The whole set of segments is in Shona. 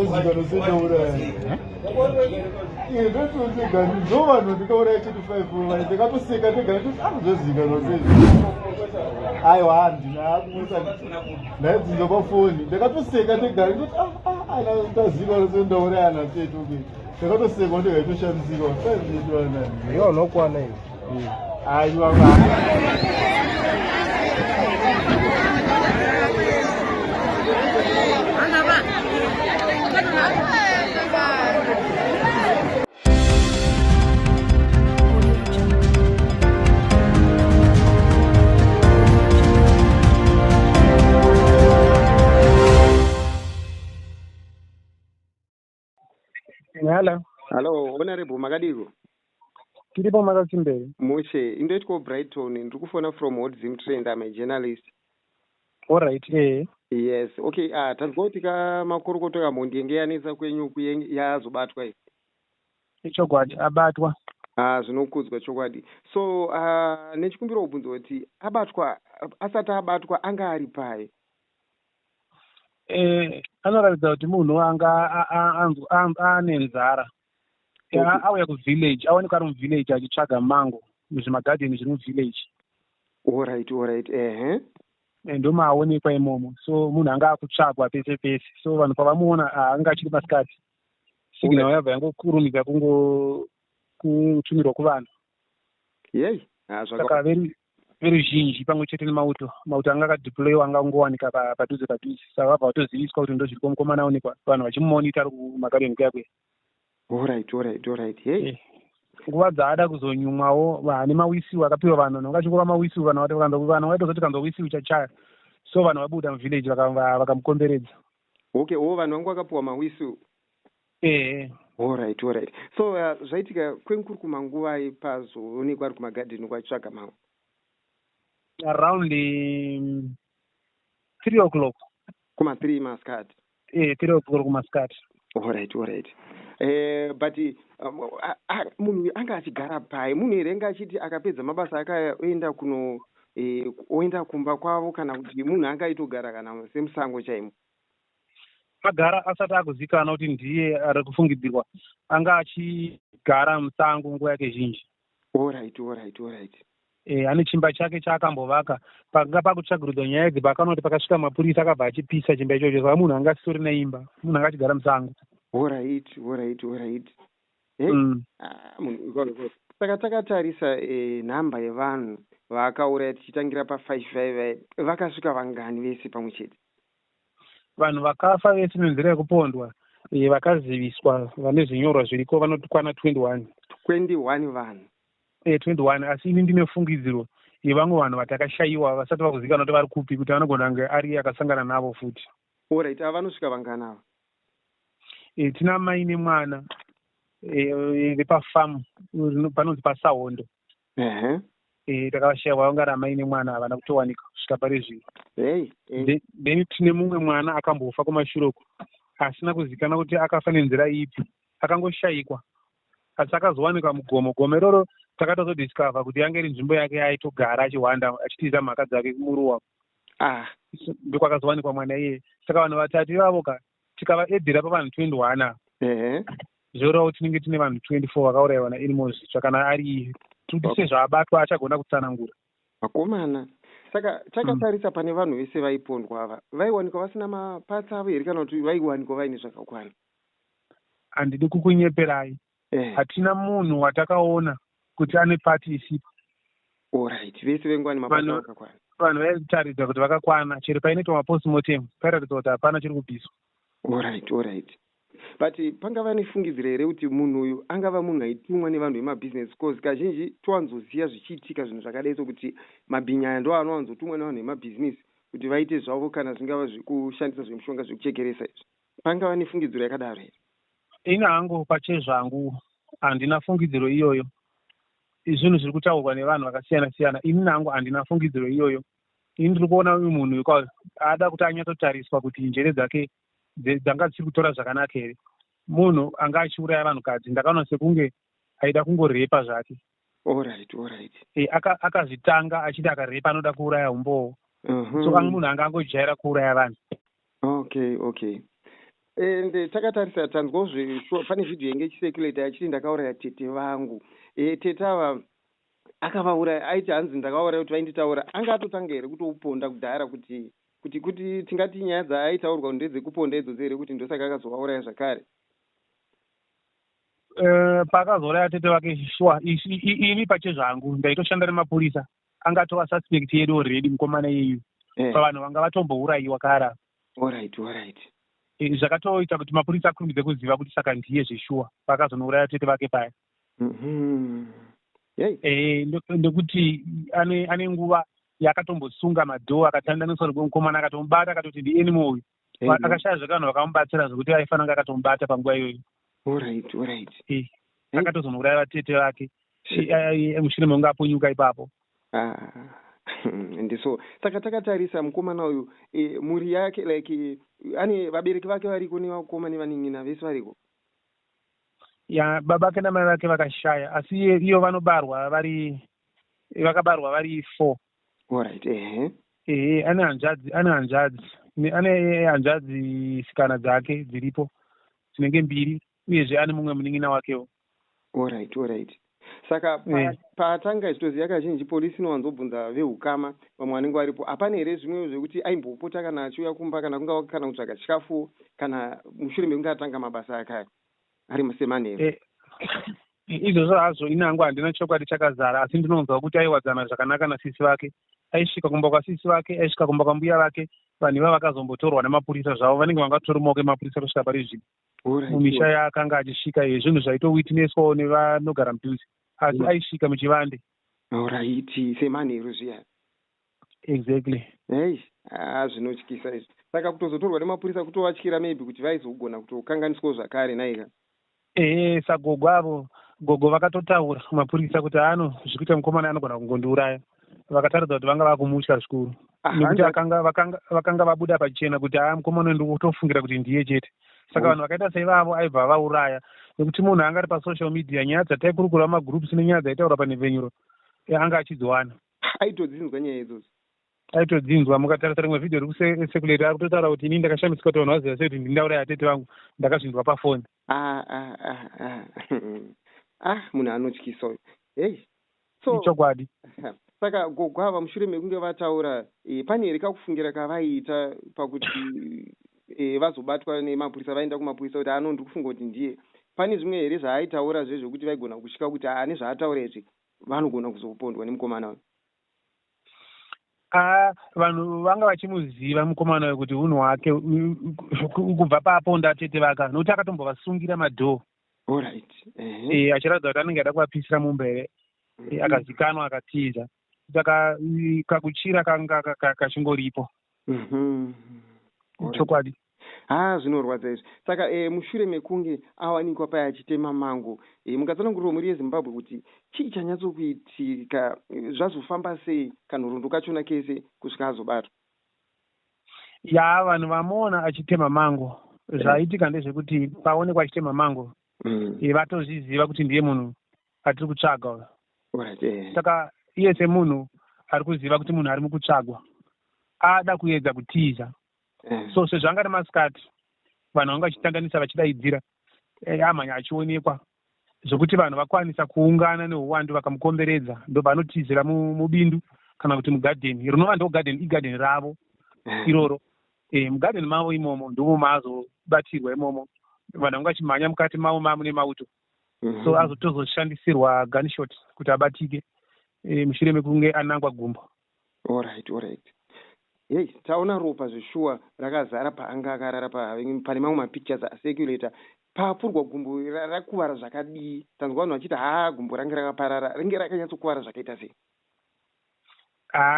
ndozika nosendauraya ndotozigani ndovanhu ndikauraya 25 ndikatoseka ndega ndozika nosei aiwa handinaakumisa ndaidzinza pafoni ndakatoseka ndega ndaziva nosendauraya nasetuke ndakatoseka ndikaitoshamisiwa saizitoanani iwo unokwana iwo aiwa Hello, Honorable Makadiko. Tiripo makachimberi. Mushe, indoitwa Brighton, ndikufona from what Zim Trend, I'm a journalist. All right, Yes, okay, tanzvotika makorokoto yaMhondi yanetsa kwenyu yazobatwa iyi. Ichokwadi abatwa. Zvinokudzwa chokwadi. So, nechikumbira kubvunza kuti abatwa asati abatwa anga ari pai. Anoratidza kuti munhu anga ane nzara. Auya kuvillage, aonekwa ari muvillage achitsvaga mango muzvimagadheni zviri muvillage. All right. Ndomaaonekwa imomo. So munhu anga akutsvagwa pese pese. So vanhu pavamuona anga achiri masikati. Signal yabva yangokurumidza kutumirwa kuvanhu. Yei. Saka veruzhinji pamwe chete nemauto anga akadeployiwa anga angowanika padhuze. Saka vabva vatoziviswa kuti ndo zviri kumukomana aonekwa. Vanhu vachimonita ari kumagarden kuyakwe. All right. Hey. Nguva dzaada kuzonyumwawo vane mawisiwo akapiwa vanhu nongachingova mawisiwo vanhu vaitozoti kanzwa wisiwo chachaya. So vanhu vabuda muvillage vakamukomberedza. Okay, vanhu vangu vakapiwa mawisiwo. All right. So zvaitika kwenkuru kumanguva pazoonekwa ari kumagadheni kwachitsvaga mango. Around 3 o'clock. Kuma 3 masikati. 3 o'clock kumasikati. All right. But munhu anga achigara pai, munhu here anga achiti akapedza mabasa akaenda oenda kumba kwavo kana kuti munhu anga aitogara kana semusango chaimo. Agara asati akuzikanwa kuti ndiye ari kufungidzirwa, anga achigara musango nguva yake zhinji. All right. Ane chimba chake chaakambovaka panga pakutsvagurudzwa nyaya idzi pakanoti pakasvika mapurisa akabva achipisa chimba ichocho. Saka munhu anga asisori neimba, munhu anga achigara musango. All right. Saka takatarisa nhamba yevanhu vakauraya tichitangira pa55 vakasvika vangani vese pamwe chete? Vanhu vakafa vese nenzira yekupondwa vakaziviswa vane zvinyorwa zviriko vanokwana 21 vanhu. 21, asi ini ndine fungidziro yevamwe vanhu vatakashayiwa vasati vakuzikanwa kuti vari kupi kuti vanogona kunge ari akasangana navo futi. All right, vanosvika vangana ava? Tina mai nemwana vepafamu panonzi pasahondo. Takavashayiwa vanga ari mai nemwana havana kutowanika kusvika pari zvino. Then tine mumwe mwana akambofa kumashure uko asina kuzikana kuti akafa nenzira ipi, akangoshayikwa asi akazowanikwa mugomo iroro. Takatozodiscover kuti yange iri nzvimbo yake aitogara achihwanda achitiza mhaka dzake kumuruwa. Ndokwakazowanikwa mwana iye. Saka vanhu vatatu ivavo tikavaedhera pavanhu 21 zvoreva kuti tinenge tine vanhu 24 vakaurayiwa naAnymore Zvitsva kana ari tudi sezvaabatwa achagona kutsanangura. Vakomana. Saka takatarisa pane vanhu vese vaipondwa ava vaiwanikwa vasina mapatsa avo here kana kuti vaiwanikwa vaine zvakakwana? Handidi kukunyeperai. Hatina munhu watakaona kuti ane pati isipo. All right, vese vengwani mapatsa akakwana. Vanhu vaitaridza kuti vakakwana, chero painoitwa mapostmortem pairatidza kuti hapana chiri kubviswa. All right. But pangava nefungidziro here kuti munhu uyu angava munhu aitumwa nevanhu vemabhizinesi, because kazhinji towanzoziva zvichiitika zvinhu zvakadai sokuti mabhinyaya ndo anowanzotumwa nevanhu vemabhizinesi kuti vaite zvavo kana zvingava zvekushandisa zvemushonga zvekuchekeresa izvi. Pangava nefungidziro yakadaro here? Ina hangu pachezvangu handina fungidziro iyoyo. Zvinhu zviri kutaurwa nevanhu vakasiyana-siyana. Ini nangu handina fungidziro iyoyo. Ini ndiri kuona uyu munhu ada kuti anyatsotariswa kuti njere dzake dzanga dzichiri kutora zvakanaka here. Munhu anga achiuraya vanhukadzi, ndakaona sekunge aida kungorepa zvake. All right. Akazvitanga achiti akarepa anoda kuuraya umbowo. So munhu anga angojaira kuuraya vanhu. Okay. ende takatarisa tanzwawo zveshuwa pane vhidhiyo yange ichisekuleta achiti ndakauraya tete vangu. Tete ava akavauraya aiti hanzi ndakauraya kuti vainditaura anga atotanga here kutouponda kudhara kuti tingati nyaya dzaaitaurwa ndedzekuponda idzodzo here kuti ndosaka akazovauraya zvakare. Paakazouraya tete vake shuwa ini pachezvangu ndaitoshanda nemapurisa anga atova suspect yedu already mukomana iyeyu pavanhu vanga vatombourayiwa kara. Alright. Zvakatoita kuti mapurisa akurumbidze kuziva kuti saka ndiye zveshuwa paakazonouraya tete vake paya. Ndekuti ane nguva yakatombosunga madhoo akatanda nesoro kwemukomana akatomubata akatoti ndienimo uyu akashaya zvekanhu vakamubatsira zvokuti aifanira akatomubata panguva iyoyo. Alright. Akatozonouraya vatete vake mushure mekunge apunyuka ipapo. And so saka takatarisa mukomana uyu muri yake like ane vabereki vake variko nevakomana vanin'ina vese variko. Baba vake namai vake vakashaya asi iyo vakabarwa vari 4. Alright. Ane hanzvadzi sikana dzake dziripo dzinenge 2 uyezve ane mumwe munin'ina wakewo. Alright. Saka patanga zvitoziva kazhinji polisi inowanzobvunza vehukama vamwe vanenge varipo hapana here zvimwe zvekuti aimbopota kana achiuya kumba kana kunga kana kutsvaga chikafu kana mushure mekunge atanga mabasa ake ari semanheru. Izvozvo hazvo inangu handina chokwadi chakazara asi ndinonzwa kuti aiwadzana zvakanaka nasisi vake. Aisvika kumba kwasisi vake aisvika kumba kwambuya vake vanhu iva vakazombotorwa nemapurisa zvavo vanenge vangatora maoko emapurisa kusvika pari zvino mumisha yaakanga achisvika zvinhu zvaitowitnesswawo nevanogara mudhuze asi aisvika muchivande. Alright, semanheru zviya. Exactly. Zvinotyisa izvi. Saka kutozotorwa nemapurisa kutovatyira maybe kuti vaizogona kutokanganiswawo zvakare naika. Sagogo avo vakatotaura mapurisa kuti zvikuita mukomana anogona kungondiuraya. Vakataridza kuti vanga vakumutya zvikuru nekuti vakanga vabuda pachena kuti mukomana ndikutofungira kuti ndiye chete. Saka vanhu vakaita seivavo aibva vauraya nekuti munhu anga ari pasocial media nyaya dzataikurukura mumagroups nenyaya dzaitaura panhepfenyuro anga achidziwana. Aitodzinzwa nyaya idzodzo. Aitodzinzwa. Mukatarisa rimwe vhidhiyo rekusekuleta ari kutotaura kuti ini ndakashamisika kuti vanhu vaziva sei kuti ndindauraya tete vangu ndakazvinzwa pafoni. Munhu anotyisa uyu. Chokwadi. Saka gogo ava mushure mekunge vataura pane here kakufungira kavaita pakuti vazobatwa nemapurisa vaenda kumapurisa kuti ndikufunga kuti ndiye. Pane zvimwe here zvaaitaura zvezvokuti vaigona kusvika kuti nezvaataura izvi vanogona kuzopondwa nemukomana uyu. Vanhu vanga vachimuziva mukomana uyu kuti unhu hwake kubva paaponda tete vaka nokuti akatombovasungira madhoo. Alright. Achiratidza kuti anenge ada kuvapisira mumba here akazikanwa akatiza saka kakuchira kanga kachingoripo. Chokwadi. Zvinorwadza izvi. Saka mushure mekunge awanikwa paya achitema mango mukatsananguriro muri yeZimbabwe kuti chii chanyatsokuitika zvazofamba sei kanhoroondo kachona kese kusvika azobatwa. Vanhu vamuona achitema mango zvaitika ndezvekuti paonekwa achitema mango vatozviziva kuti ndiye munhu atiri kutsvaga. Saka iye semunhu ari kuziva kuti munhu ari mukutsvagwa ada kuedza kutiza. So sezvanga nemasikati vanhu vanga vachitandanisa vachidaidzira amhanya achionekwa zvokuti vanhu vakwanisa kuungana neuwandu vakamukomberedza ndopanotizira mubindu kana kuti mugadheni rinova ndo igadheni ravo iroro. Mugadheni mavo imomo ndomo maazobatirwa imomo vanhu vanga vachimhanya mukati mavo mune mauto. So azotozoshandisirwa gunshot kuti abatike mushure mekunge anangwa gumbo. Alright. Taona ropa zveshuwa rakazara paanga akarara pane mamwe mapictures asekuleta papurwa gumbo rakuvara zvakadii. Tanzwa vanhu vachiti gumbo range rakaparara ringe rakanyatsokuvara zvakaita sei.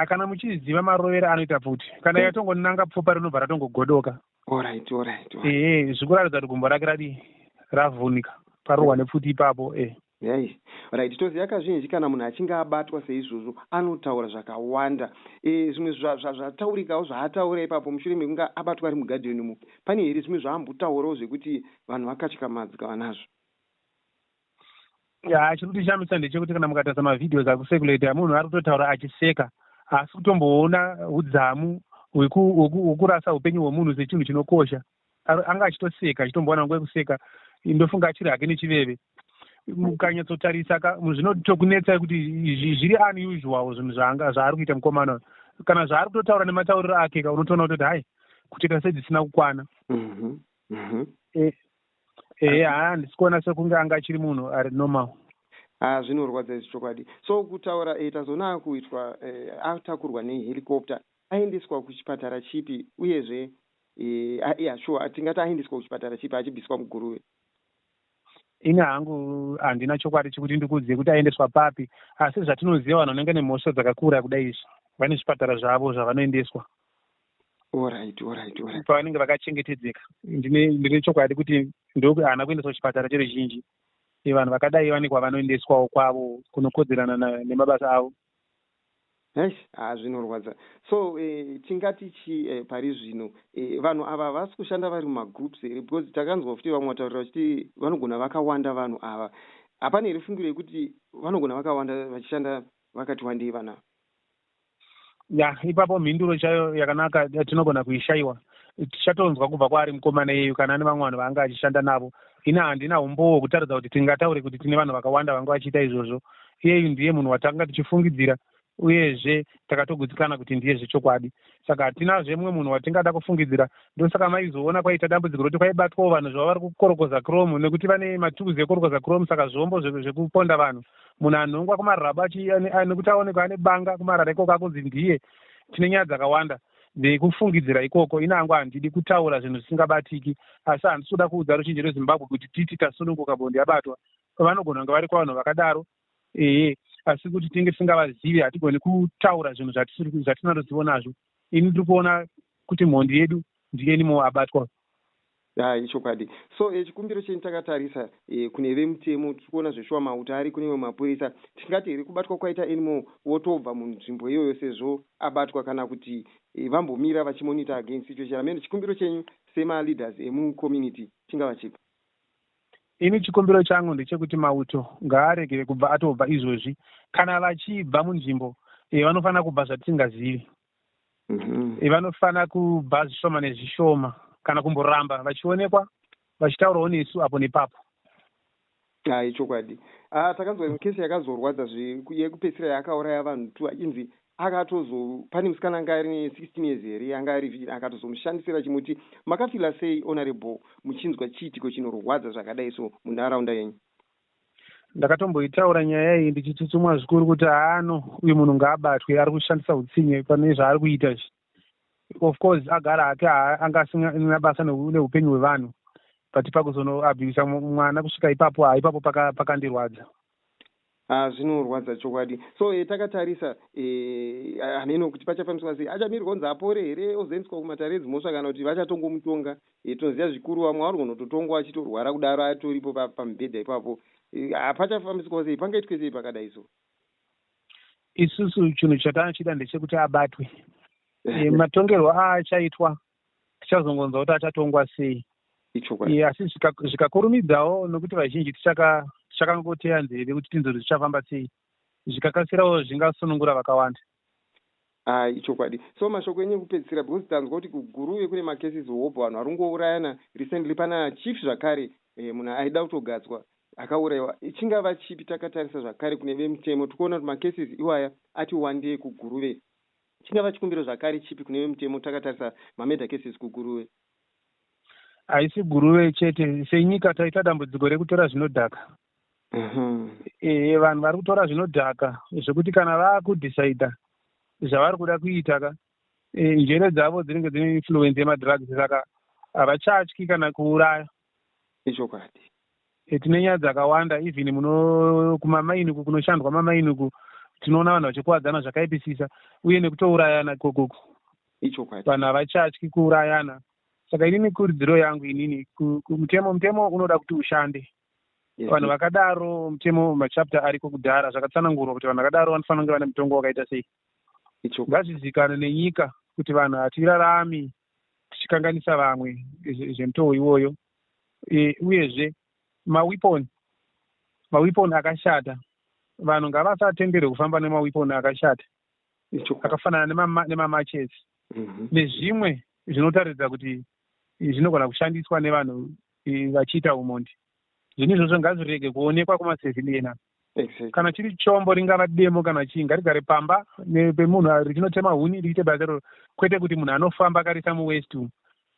Kana muchiziva marovero anoita pfuti kana yatongonanga pfupa rinobva ratongogodoka. Alright. Zvikuratidza kuti gumbo rake ravhunika parohwa nepfuti ipapo. Right. Toziva kazhinji kana munhu achinge abatwa seizvozvo anotaura zvakawanda. Zvimwe zvataurikawo zvaataura ipapo mushure mekunge abatwa ari mugadheni umu pane here zvimwe zvaambotaurawo zvekuti vanhu vakatyamadza nazvo. Chiri kutishamisa ndechekuti kana mukatarisa mavhidhios akusekuleta munhu ari kutotaura achiseka asi kutomboona udzamu hwekurasa upenyu hwemunhu sechinhu chinokosha anga achitoseka achitombowana nguva yekuseka ndofunga achiri hake nechiveve. Mukanyatsotarisa zvinotokunetsai kuti zviri unusual zvinhu zvaari kuita mukomana kana zvaari kutotaura nematauriro ake unotoona kuti hai kutoita sedzisina kukwana. Handisi kuona sekunge anga achiri munhu ari normal. Zvinorwadza izvi chokwadi. So kutaura tazoona kuitwa atakurwa nehelicopter aendeswa kuchipatara chipi uyezve sure tingati aendeswa kuchipatara chipi achibviswa muGuruve? Ini hangu handina chokwadi chekuti ndikudziye kuti aendeswa papi, asi zvatinoziva vanhu vanenge nemhosva dzakakura kudai izvi vane zvipatara zvavo zvavanoendeswa. Alright. Pavanenge vakachengetedzeka. Ndine chokwadi kuti haana kuendeswa kuchipatara chero zhinji. Vanhu vakadai vane kwavanoendeswawo kwavo kunokodzerana nemabasa avo. Zvinorwadza. So tingati pari zvino vanhu ava vasi kushanda vari mumagroups here, because takanzwa futi vamwe vataurira vachiti vanogona vakawanda vanhu ava. Hapana here fungiro yekuti vanogona vakawanda vachishanda vakati wandei vanhu ava? Ipapo mhinduro chayo yakanaka tinogona kuishayiwa. Tichatonzwa kubva kwaari mukomana iyeyu kana ane vamwe vanhu vaanga achishanda navo. Ina handina umbowo kutaridza kuti tingataure kuti tine vanhu vakawanda vanga vachiita izvozvo. Iyeyu ndiye munhu watanga tichifungidzira uyezve takatogutsikana kuti ndiye zvechokwadi. Saka hatinazve mumwe munhu watingada kufungidzira. Ndosaka maizoona kwaita dambudziko roti kwaibatwawo vanhu zvavari kukorokoza Chrome nekuti vane matuzi ekukorokoza Chrome, saka zvombo zvekuponda vanhu. Munhu anhongwa kumaraba nekuti aonekwa ane banga kumarara ikoko akunzi ndiye. Tine nyaya dzakawanda dzekufungidzira ikoko. Ina hangu handidi kutaura zvinhu zvisingabatiki, asi handisi kuda kuudza ruzhinji rweZimbabwe kuti titi tasununguka bondi yabatwa. Vanogona kunge vari kwavanhu vakadaro, asi kuti tinge tisingavazivi hatigoni kutaura zvinhu zvatina ruzivo nazvo. Ini ndiri kuona kuti mhondi yedu ndiye Anymore abatwa. Ichokwadi. So chikumbiro chenyu takatarisa kune vemutemo, tikuona zveshuwa mautari kune mapurisa, tingati here kubatwa kwaita Anymore wotobva munzvimbo iyoyo sezvo abatwa, kana kuti vambomira vachimonita against situation. Amene chikumbiro chenyu sema-leaders emucommunity chingava chipi? Ini chikumbiro changu ndechekuti mauto ngaaregere kubva atobva izvozvi. Kana vachibva munzvimbo vanofanira kubva zvatisingazivi. Vanofana kubva zvishoma nezvishoma kana kumboramba vachionekwa vachitaurawo nesu apo nepapo. Ichokwadi. Takanzwa kesi yakazorwadza yekupedzisira yakauraya vanhu 2 achinzi pane musikana anga ari ne16 years here anga ari akatozomushandisira chimuti. Makafila sei honorable muchinzwa chiitiko chinorwadza zvakadai so munharaunda yenyu? Ndakatomboitaura nyaya iyi ndichitutumwa zvikuru kuti uyu munhu ngaabatwe, ari kushandisa utsinye pane zvaari kuita izvi. Of course agara hake anga asina basa neupenyu hwevanhu, but pakuzonoabhiyusa mwana kusvika ipapo pakandirwadza. Zvinorwadza chokwadi. So takatarisa haneno kuti pachafambiswa sei, achamirwa kunzi apore here ozoendeswa kumatare edzimhosva kana kuti vachatongomutonga. Toziva zvikuru vamwe vari kunototongwa achitorwara kudaro atoripo pamubhedha ipapo. Pachafambiswa sei, pangaitwe sei pakadai so? Isusu chinhu chatanochida ndechekuti abatwe. Matongerwo achaitwa tichazongonzwa kuti achatongwa sei. Asi zvikakurumidzawo nokuti vazhinji tichakangoteya nzeve kuti tinzori zvichafamba sei, zvikakasirawo zvingasunungura vakawanda. Ichokwadi. So mashoko enyu kupedzisira, because tanzwa kuti kuGuruve kune macases hopo vanhu vari kungourayana. Recently pana chief zvakare munhu aida kutogadzwa akaurayiwa. Chingava chipi takatarisa zvakare kune vemutemo, tikuona kuti macases iwaya ati wandei kuGuruve. Chingava chikumbiro zvakare chipi kune vemutemo takatarisa mamedha cases kuGuruve? Haisi Guruve chete, senyika taita dambudziko rekutora zvinodhaka. Vanhu vari kutora zvinodhaka zvekuti kana vaakudhisaidha zvavari kuda kuita njere dzavo dzinenge dzine influence yemadrugs, saka havachatyi kana kuuraya. Ichokwadi. Tine nyaya dzakawanda, even kumamainuku kunoshandwa mamainuku tinoona vanhu vachikuwadzana zvakaipisisa uye nekutourayana kokoko. Ichokwadi. Vanhu havachatyi kuurayana. Saka ini mikurudziro yangu inini mutemo unoda kuti ushande. Vanhu vakadaro mutemo machapter ariko kudhara zvakatsanangurwa kuti vanhu vakadaro vanofanira kunge vane mutongo wakaita sei. Ngazvizikanwe nenyika kuti vanhu hatirarami tichikanganisa vamwe zvemutoo iwoyo. Uyezve mawiponi akashata, vanhu ngavasatenderwe kufamba nemawiponi akashata akafanana nemamachesi nezvimwe zvinotaridza kuti zvinogona kushandiswa nevanhu vachiita umhondi. Zvinhu izvozvo ngazvirege kuonekwa kumasevhiliena. Kana chiri chombo ringava demo kana chii, ngarigare pamba pemunhu richinotema huni riite basa iro, kwete kuti munhu anofamba akarisa muwest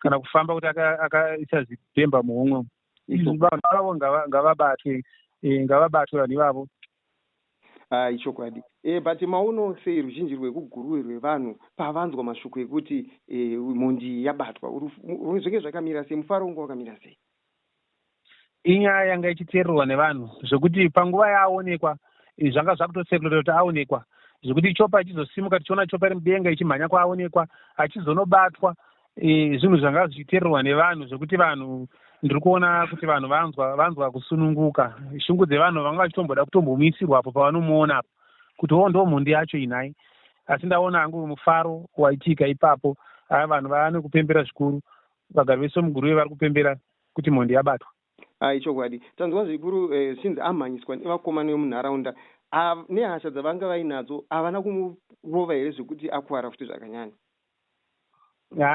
kana kufamba kuti akaisa zvibhemba muhomwe. Izvi vanhu vavo ngavabatwe vanhu ivavo. Ichokwadi. But mauno sei ruzhinji rwekuguruve rwevanhu pavanzwa mashoko ekuti mhondi yabatwa, zvinge zvakamira sei, mufaro unge wakamira sei? Inyaya yanga ichiteererwa nevanhu zvekuti panguva yaaonekwa zvanga zvakutosekerera kuti aonekwa, zvekuti chopa achizosimuka tichiona chopa iri mudenga ichimhanya kwaaonekwa achizonobatwa, zvinhu zvanga zvichiteererwa nevanhu zvekuti vanhu ndiri kuona kuti vanhu vanzwa kusununguka. Shungu dzevanhu vanga vachitomboda kutombomuisirwapo pavanomuona kuti ndo mhondi yacho inhai. Asi ndaona hangu mufaro waitika ipapo, vanhu vaane kupembera zvikuru, vagari vese muguruve vari kupembera kuti mhondi yabatwa. Ichokwadi. Tanzwa zvikuru zvinzi amhanyiswa nevakomana vemunharaunda nehasha dzavanga vainadzo havana kumurova here zvekuti akuwara futi zvakanyanya?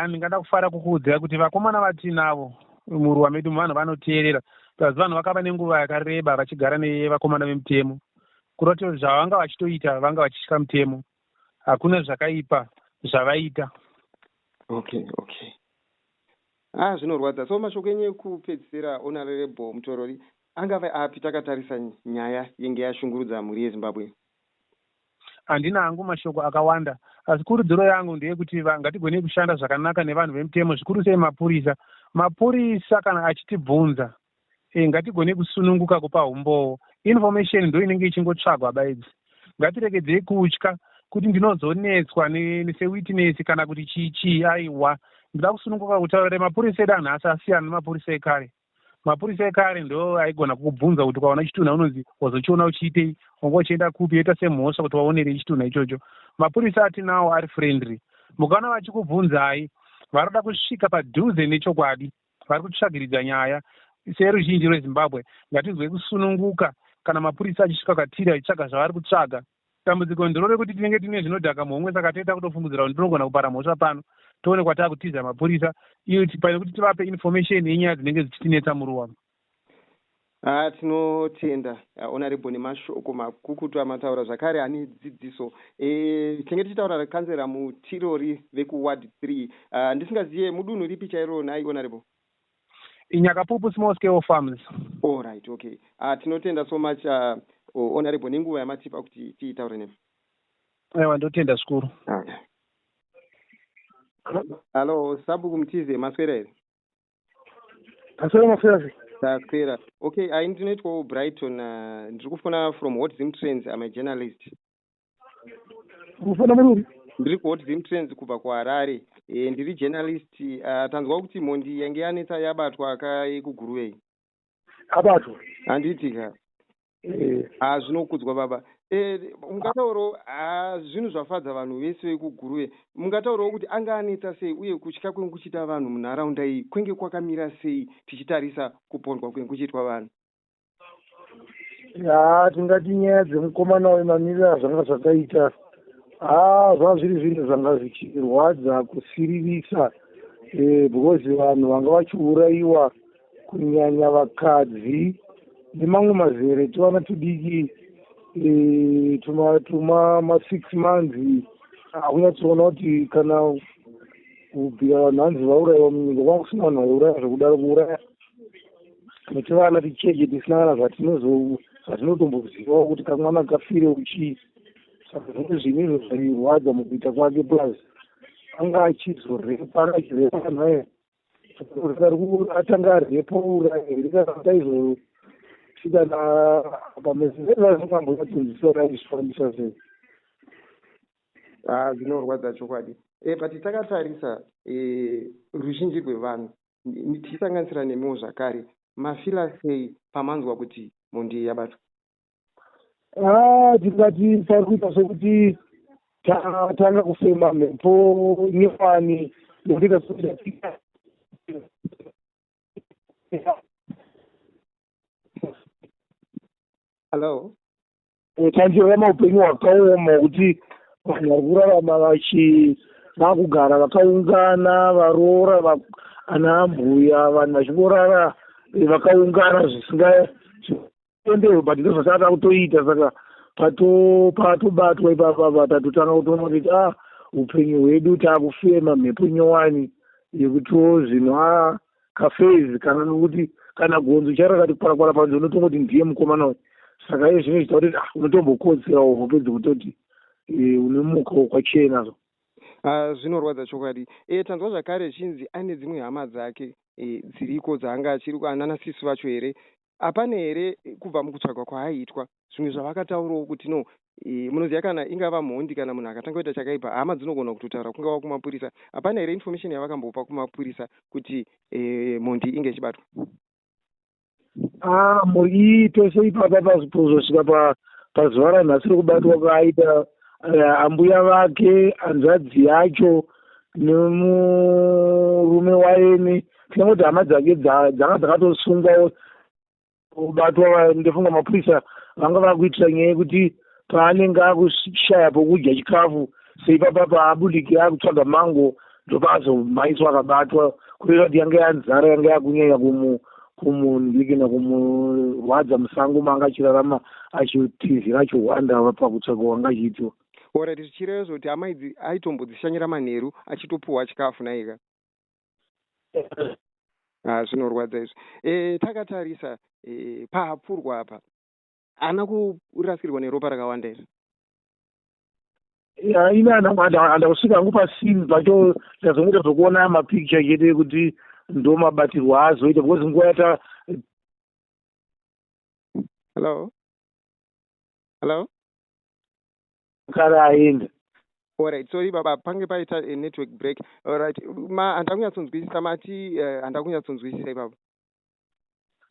Ndingada kufara kukuudzira kuti vakomana vatinavo muruwa medu vanhu vanoteerera, asi vanhu vakava nenguva yakareba vachigara nevakomana vemutemo. Kuroti zvavanga vachitoita vanga vachitya mutemo, hakuna zvakaipa zvavaita. Okay. Zvinorwadza. So mashoko enyu ekupedzisira, Honorable Mutorori, angava api takatarisa nyaya yenge yashungurudza mhuri yeZimbabwe? Handina hangu mashoko akawanda, asi kurudziro yangu ndeyekuti ngatigone kushanda zvakanaka nevanhu vemutemo, zvikuru sei mapurisa. Mapurisa kana achitibvunza, ngatigone kusununguka kupa umbowo. Information ndo inenge ichingotsvagwa baidzi. Ngatiregedzei kutya kuti ndinozonetswa sewitness kana kuti chii. Aiwa, ndida kusununguka kutaurira mapurisa edu anhasi asiyana nemapurisa ekare. Mapurisa ekare ndo aigona kukubvunza kuti ukaona chitunha unonzi wazochiona uchiitei, wanga uchienda kupi, yoita semhosva kuti waonerei chitunha ichocho. Mapurisa atinawo ari friendly. Mukaona vachikubvunzai varikuda kusvika padhuze nechokwadi, vari kutsvagiridza nyaya. Seruzhinji rweZimbabwe ngatizwe kusununguka kana mapurisa achisvika kwatiri achitsvaga zvavari kutsvaga. Dambudziko ndiro rekuti tinenge tine zvinodhaka muhomwe, saka toita kutofungidzira kuti tinogona kupara mhosva pano, toonekwa taakutiza mapurisa iyo pane kuti tivape information yenyaya dzinenge dzichitinetsa muruwa. Tinotenda Honorable nemashoko makukutu amataura zvakare ane dzidziso. Tinenge tichitaura nekanzera mutirori vekuward 3. Ndisingaziye mudunhu ripi chairo nhai Honorable? Inyakapupu small scale farms. All right, okay. Tinotenda so much Honorable nenguva yamatipa kuti tiitaure nemi. Aiwa, ndotenda zvikuru. Okay. Hello, Sabuku Mtize, maswera here? Aswera maswera. Taswera. Okay, ndinoitwa Brighton, ndiri kufona from Hot Zim Trends, I'm a journalist. Kufona muri? Ndiri ku Hot Zim Trends kubva kuHarare. Ndiri journalist. Tanzwa kuti mhondi yange yanetsa yabatwa akaikuguruve. Abatwa. Handitika. Zvinokudzwa baba. Mungataurawo zvinhu zvafadza vanhu vese vekuguruve. Mungataurawo kuti anga anetsa sei uye kutya kwengu kuchita vanhu munharaunda iyi kwenge kwakamira sei tichitarisa kupondwa kwengu kuchitwa vanhu? Tingati nyaya dzemukomana wemamirira zvanga zvakaita zvanga zviri zvinhu zvanga zvichirwadza kusiririsa, because vanhu vanga vachiurayiwa kunyanya vakadzi nemamwe mazere tivana tudiki tuma 6 months. Akunyatsoona kuti kana kubvira vanhu hanzi vaurayiwa munyika kwanga kusina vanhu vauraya zvekudaro kuuraya. Netivana ticheche tisina kana zvatinotombozivawo kuti kamwana kafire uchii. Saka zvimwe zvinhu zvairwadza mukuita kwake, plus anga achizorepa vanhu aya. Atanga arepa uraya pamezezvazingamboyatinzisora sei. Zvinorwadza chokwadi. But takatarisa ruzhinji rwevanhu tichisanganisira nemiwo zvakare, mafila sei pamanzwa kuti mhondi yabatwa? Tingati pari kuita sekuti tanga kufema mhepo nyefani yandika soita. Hello? Tanzira maupenyu hwakaoma kuti vanhu vari kurarama vakugara vakaungana varoora ana mbuya vanhu vachingorara vakaungana zvisingaendewe but ndozvasata kutoita saka patobatwa ipapa tatotanga kutoona kuti upenyu hwedu taakufema mhepo nyowani yekutiwo zvino kafezi kana nokuti kana gonzo charakati kwara panze unotongoti ndiye mukomana uyu saka iye zvino zvita kuti unotombokotserawo hopedzi kutoti une muka kwachena zvinorwadza chokwadi. Tanzwa zvakare chinzi ane dzimwe hama dzake dziriko dzaanga achiri ananasisi vacho here, hapana here kubva mukutsvagwa kwaaiitwa zvimwe zvavakataurawo kuti no munoziva kana ingava mhondi kana munhu akatanga kuita chakaipa hama dzinogona kutotaura kungava kumapurisa, hapana here information yavakambopa kumapurisa kuti mhondi inge ichibatwa? muri tose ipapa pazosvika pazuva ranhasi rekubatwa kwaaita ambuya vake, hanzvadzi yacho nemurume waene, tinongoti hama dzake dzanga dzakatosungwawo kubatwa. Ndefunga mapurisa vanga vakuitira nyaya yekuti paanenge akushaya pokudya chikafu seipapa paabudike akutsvaga mango ndopazomhaiswa akabatwa, kureva kuti yange yanzara yange yakunyanya kumunhikina kumurwadza musango manga achirarama achitizira achiwanda pakutsvaga wanga achiitwa. Ora tichireva zvoti hama idzi aitombodzishanyira manheru achitopuhwa chikafu naika. Zvinorwadza izvi. Takatarisa paapfurwa apa haana kurasikirwa neropa rakawanda here? Ine handa kusvika hangu pasini pacho tazongoita zvokuona mapikicha chete kuti ndo mabatirwa azoita because nguva yata hello kare aenda. Alright, sorry baba, pange paita network break. Alright, handakunyatsonzwisisa mati handakunyatsonzwisisa ipapa.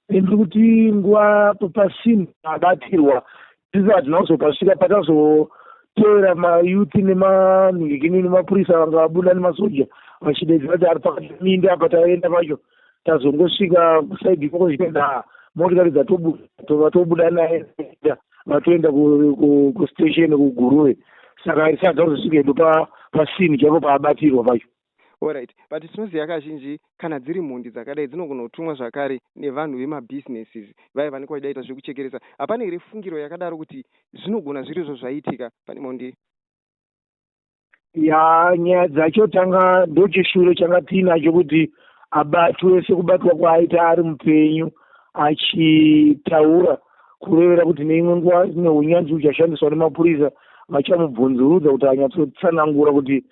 Ndiri kuti nguva pasini abatirwa tisa hatinazopasvika patazoteera mayuthi nemanhingikini nemapurisa vanga vabuda nemasoja vachidedzera kuti ari pakati minda apa taenda pacho tazongosvika kusaidi ikoko zvichenda motikari dzatobuda naye vatoenda kustation kuguruve, saka risati dzazosvika edu pasini chaipo paabatirwa pacho. Alright, but tinoziva kazhinji kana dziri mhondi dzakadai dzinogona kutumwa zvakare nevanhu vemabusinesses vaya vanenge vachidaita zvekuchekeresa. Hapana here fungiro yakadaro kuti zvinogona zvirizvo zvaitika pane mhondi? Nyaya dzacho tanga ndochishure changa tiinacho kuti abatwe sekubatwa kwaaita ari mupenyu achitaura kurevera kuti neimwe nguva neunyanzvi uchashandiswa nemapurisa vachamubvunzurudza kuti anyatsotsanangura kuti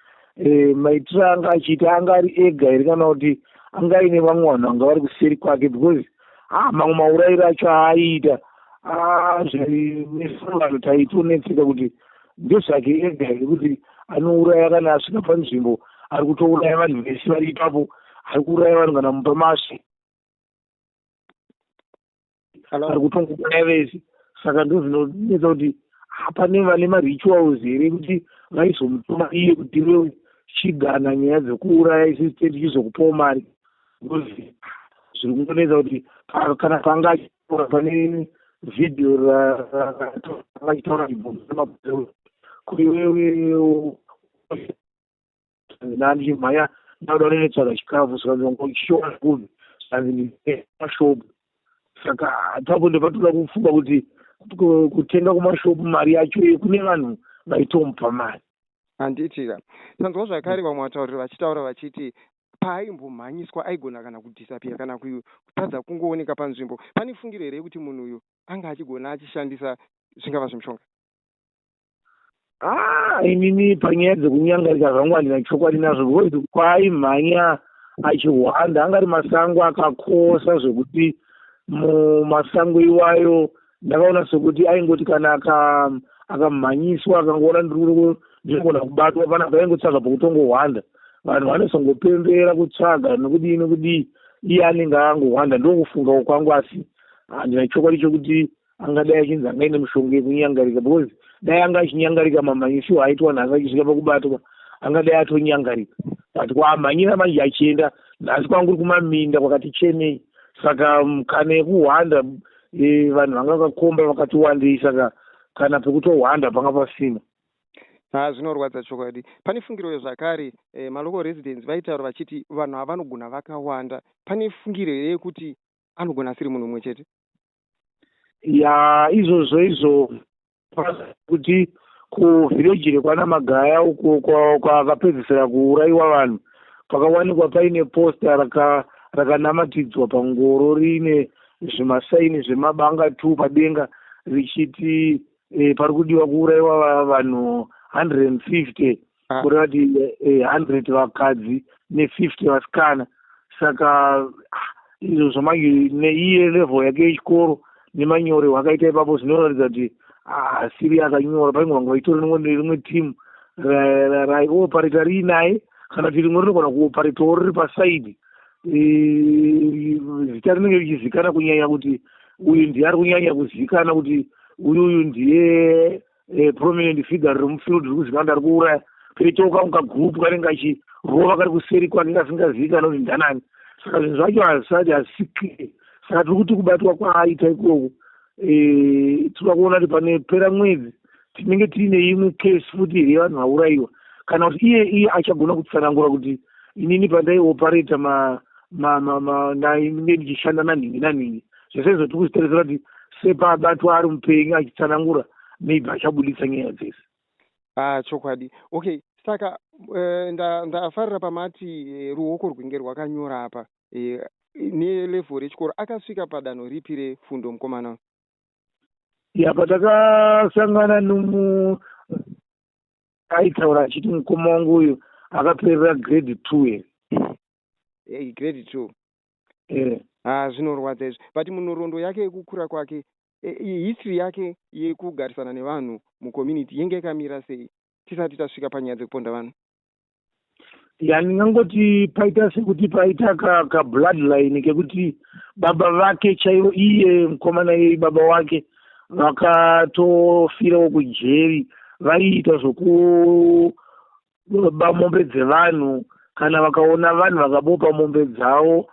maitiro anga achiita anga ari ega here kana kuti anga aine vamwe vanhu vanga vari kuseri kwake, because mamwe maurayiro acho aaiita vanhu taitonetseka kuti ndezvake ega here kuti anouraya kana asvika panzvimbo ari kutouraya vanhu vese vari ipapo, ari kuuraya vanhu kana mupa masvi ari kutongouraya vese. Saka ndo zvinonetsa kuti pane vane marituals here kuti vaizomutuma iye kuti iwe chigana nyaya dzekuuraya isi state chizokupawo mari, zviri kungonetsa kuti kana panga achitora pane vhidhiyo rakachitaura kuti iwewe nandichimhanya ndauda unenetsvaga chikafu saka kuvi sanzi mashopu. Saka apapo ndopatoda kufunga kuti kutenga kumashopu mari yacho kune vanhu vaitomupa mari. Handitira tanzwa zvakare vamwe vatauriri vachitaura vachiti paaimbomhanyiswa aigona kana kudhisapia kana kutadza kungooneka panzvimbo. Pane fungiro here kuti munhu uyu anga achigona achishandisa zvingava zvemushonga? Inini panyaya dzekunyangarika zvangu handina chokwadi nazvo, because kwaaimhanya achihwanda angari masango akakosa zvekuti mumasango iwayo ndakaona sekuti aingoti kana akamhanyiswa akangoona ndirigona kubatwa pana paingotsvaga pokutongohwanda, vanhu vanosongopembera kutsvaga nokudii iye anenge angohwanda. Ndokufungawo kwangu, asi handina chokwadi chokuti angadai achinzi angaine mushonga yekunyangarika, because dai anga achinyangarika mamhanyisiwo aitwa nhasi achisvika pakubatwa angadai atonyangarika, but kwaamhanyira manje achienda nhasi kwanguri kumaminda kwakati chenei. Saka kana yekuhwanda vanhu vanga vakakomba vakati wandei, saka kana pekutohwanda panga pasina. Zvinorwadza chokwadi. Pane fungiro zvakare maloko residents vaitaura vachiti vanhu ava vanogona vakawanda. Pane fungiro yekuti anogona asiri munhu mumwe chete. Ya izvo kuti kuvhireji rekwana Magaya uko kwakapedzisira kuuraiwa vanhu pakawanikwa paine posta rakanamatidzwa pangoro rine zvimasaini zvemabanga 2 padenga richiti pari kudiwa kuuraiwa vanhu 150 kureva kuti 100 vakadzi ne50 vasikana. Saka izvozvo manje neiye level yake yechikoro nemanyorerwo akaita ipapo zvinoratidza kuti asiri akanyora. Painganga itori rimwe timu raioparita riinaye kana kuti rimwe rinogona kuoparitawo riri pasaidi. Zita rinenge richizivikanwa kunyanya kuti uyu ndiye ari kunyanya kuzivikanwa kuti uyu ndiye prominent figure remufield riri kuzivikanwa kuti ari kuuraya. Peitowo kamwe kagurupu kanenge kachirova kari kuseri kwake kasingazivikanwa kuti ndanani. Saka zvinhu zvacho hazvisati hazvisikire. Saka tiri kuti kubatwa kwaaita ikoko tinoda kuona kuti pane pera mwedzi tinenge tiine imwe case futi yevanhu vauraiwa, kana kuti iye achagona kutsanangura kuti inini pandaioparata inenge ndichishanda nanhingi zvese izvo tiri kuzvitarisira kuti sepabatwa ari mupenyu achitsanangura maybe achabudisa nyaya dzese. Chokwadi. Okay, saka ndafarira pamati ruoko rwinge rwakanyora apa nelevel rechikoro akasvika padanho ripi refundo mukomana? Patakasangana aitaura achiti mukoma wangu uyu akaperera grade 2 grade 2. Zvinorwadza izvi. But munhoroondo yake yekukura kwake history yake yekugarisana nevanhu mucommunity yenge yakamira sei tisati tasvika panyaya dzekuponda vanhu? Ndingangoti paita sekuti paita kabloodline kekuti baba vake chaivo, iye mukomana yeye baba wake vakatofirawo kujeri, vaiita zvokuba mombe dzevanhu. Kana vakaona vanhu vakabopa mombe dzavo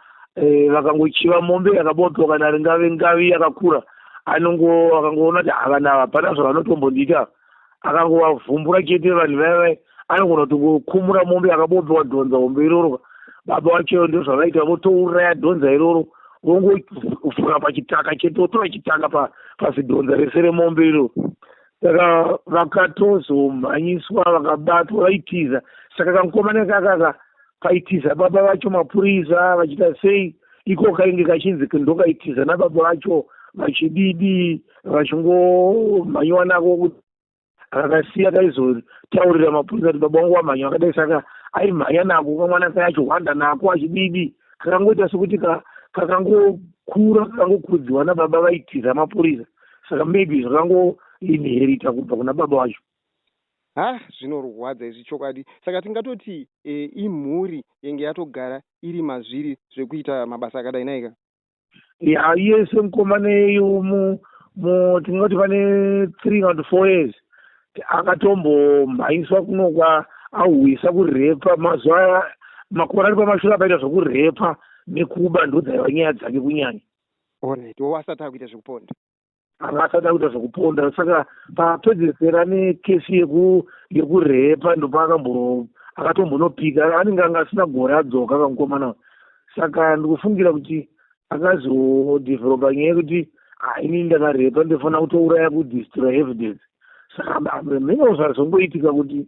vakangochiva mombe yakabopwa kana ringave ngavi yakakura, akangoona kuti vanhu ava hapana zvavanotombondiita, akangovavumbura chete vanhu vaiva anogona kutokumura mombe yakabopewa dhonza hombe iroro. Baba vacho ndio zvavaita, votouraya dhonza iroro vongovhura pachitaka chete, votora chitaka pazidhonza rese remombe iroro. Saka vakatozomhanyiswa vakabatwa vaitiza. Saka kamukomana kakaka kaitiza baba vacho mapurisa vachita sei, iko kainge kachinzi ndokaitiza nababa vacho vachididi vachingomhanyiwa nako kuti akasiya kaizotaurira mapurisa kuti baba vangu wamhanya wakadai. Saka aimhanya nako kamwana kayacho hwanda nako achididi, kakangoita sekuti kakangokura kakangokurudziwa nababa vaitiza mapurisa. Saka maybe zvakangoinherita kubva kuna baba vacho. Zvinorwadza izvi chokwadi. Saka tingatoti imhuri yenge yatogara iri mazviri zvekuita mabasa akadai naika. Iye semukomana yeyu tingati pane 3 or 4 years akatombomhanyiswa kunokwa ahwisa kurepa. Mazuva makore ari pamashure apaita zvokurepa nekuba ndo dzaiva nyaya dzake kunyanya. Alright, asati akuita zvekuponda. Asati akuita zvekuponda. Saka papedzesera nekesi yekurepa ndo akatombonopika, anenge anga asina gore adzoka kamukomana. Saka ndikufungira kuti akazodhivheropa nyaya yekuti inini ndakarepa ndinofanira kutouraya kudestroy evidence. Saka mhino zvazongoitika kuti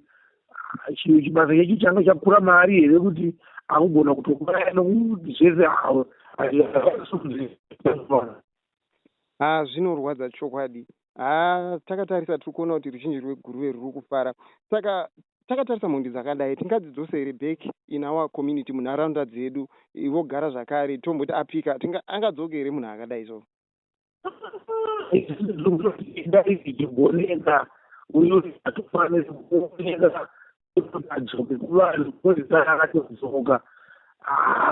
chibasa chechi changa chakura maari here kuti akugona kutouraya nokuti zvese havo. Zvinorwadza chokwadi. Takatarisa tiri kuona kuti ruzhinji rweguruve ruri kufara. Saka takatarisa mhondi dzakadai tingadzidzosere back in our community munharaunda dzedu vogara zvakare tomboti apika angadzokere munhu akadai so? Ichigoneka uyu atofanira kuoneka adzoke kuvanhu akatodzoka.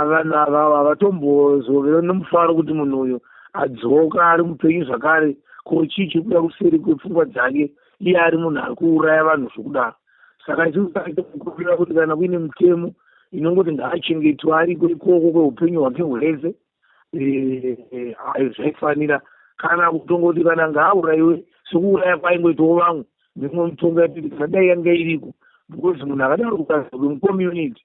Vanhu ava havatombozovera nemufaro kuti munhu uyu adzoka ari mupenyu zvakare, ko chii chiri kuda kuseri kwepfungwa dzake, iye ari munhu ari kuuraya vanhu zvokudaro. Saka chikukurira kuti kana kuine mutemo inongoti ngaachengetwa ariko ikoko kweupenyu hwake hwese, zvaifanira kana kutongoti kana ngaaurayiwe sekuuraya kwaingoitawo vamwe ndimwe mitongo yatiri kadai yanga iriko because munhu akadaro kukazi mucommunity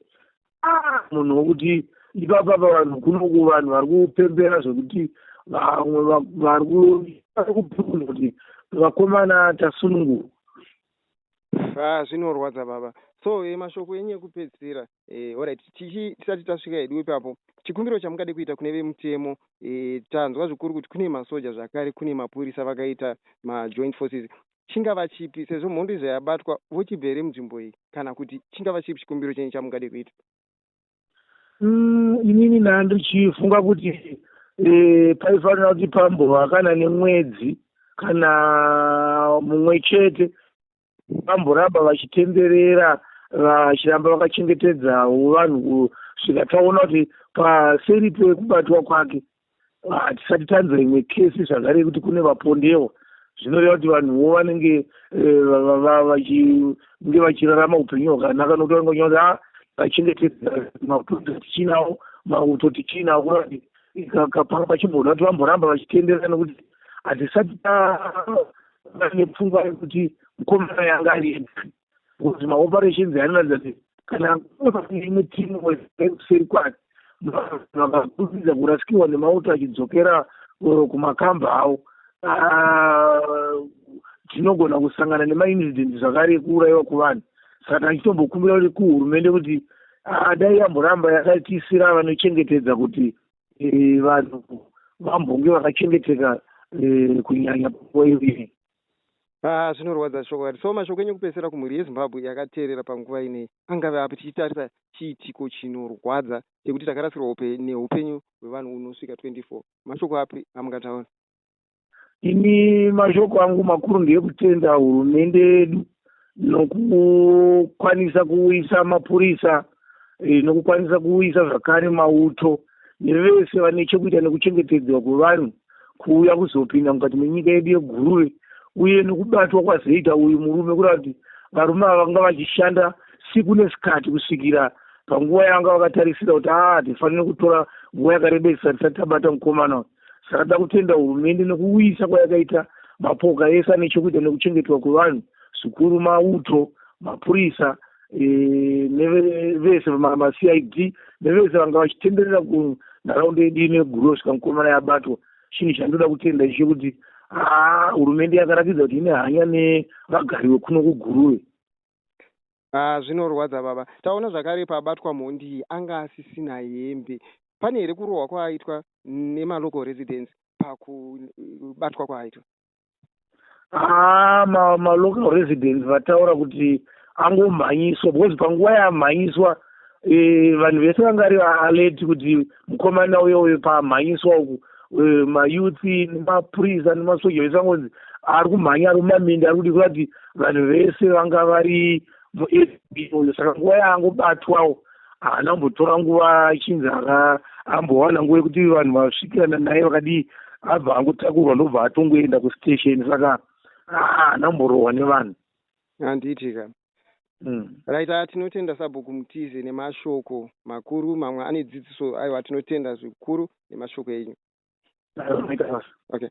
munhu wokuti ipapapa vanhu kunoku vanhu vari kupembera zvekuti vamwe vari kupfuna kuti vakomana tasunungura. Zvinorwadza baba. So mashoko enyu ekupedzisira alright, tisati tasvika hedu ipapo, chikumbiro chamungade kuita kune vemutemo, tanzwa zvikuru kuti kune masoja zvakare, kune mapurisa vakaita majoint forces, chingava chipi sezvo mhondo yabatwa vochibvere munzvimbo iyi, kana kuti chingava chipi chikumbiro chenyu chamungade kuita? Inini ndichifunga kuti paifanira kuti pambova kana nemwedzi kana mumwe chete vamboramba vachitenderera vachiramba vakachengetedzawo vanhu kusvika taona kuti paseri pekubatwa kwake hatisati tanzwa imwe kesi zvakare kuti kune vapondewa. Zvinoreva kuti vanhuwo vanenge vachirarama upenyu hwakanaka nokuti vanonyaoti vachengetedza mauto tichinawo mauto tichinawo kurati pachimboona kuti vamboramba vachitenderera nekuti hatisati nepfungwa yekuti mukomana yanga ari kuti maoperations anoratidza kuti kana imwe timu kuseri kwake vakakudza kurasikirwa nemauto achidzokera kumakamba avo, tinogona kusangana nemaincident zvakare ekuuraiwa kuvanhu. Saka achitombokumbira kuti kuhurumende kuti dai yamboramba yakatiisira vanochengetedza kuti vanhu vambonge vakachengeteka kunyanya panguva iyoyi. Zvinorwadza shoko. So mashoko enyu kupedzisira kumhuri yeZimbabwe yakateerera panguva ineyi angave api, tichitarisa chiitiko chinorwadza chekuti takarasirwa neupenyu hwevanhu unosvika 24, mashoko api amungataura? Ini mashoko angu makuru ndeyekutenda hurumende yedu nokukwanisa kuuyisa mapurisa, nokukwanisa kuuyisa zvakare mauto nevese vane chekuita nekuchengetedzwa kwevanhu kuuya kuzopinda mukati menyika yedu yeGuruve, uye nokubatwa kwaZVITSVA uyu murume kurati varume ava vanga vachishanda siku nesikati kusvikira panguva yanga vakatarisira kuti tifanire kutora nguva yakarebesa tisati tabata mukomana. Saka da kutenda hurumende nekuuyisa kwayakaita mapoka ese ane chekuita nekuchengetwa kwevanhu, zvikuru mauto, mapurisa nevese maCID nevese vanga vachitenderera kunharaunda yedu ineGuruve kusvika mukomana yabatwa. Chinhu chandoda kutenda icho kuti hurumende yakaratidza kuti ine hanya nevagari vekuno kuGuruve. Zvinorwadza baba. Taona zvakare pabatwa mhondi iyi anga asisina hembe. Pane here kurohwa kwaaitwa nemalocal residents pakubatwa kwaaitwa? Malocal residents vataura kuti angomhanyiswa, because panguva yamhanyiswa vanhu vese vanga vari alert kuti mukomana uyoyo pamhanyiswa uku mayuthi nemapurisa nemasoja vese vangonzi ari kumhanya ari mumamindi ari kuti kurati vanhu vese vanga vari muABO. Saka nguva yaangobatwawo haana kumbotora nguva achinzi ambowana nguva yekuti vanhu vasvikirana naye vakadii abva angotakurwa ndobva atongoenda kustation. Saka haana kumborohwa nevanhu. Handiti ka. Right, tinotenda Sabhuku Mutize nemashoko makuru mamwe ane dzidziso. Aiwa, tinotenda zvikuru nemashoko enyu. Okay.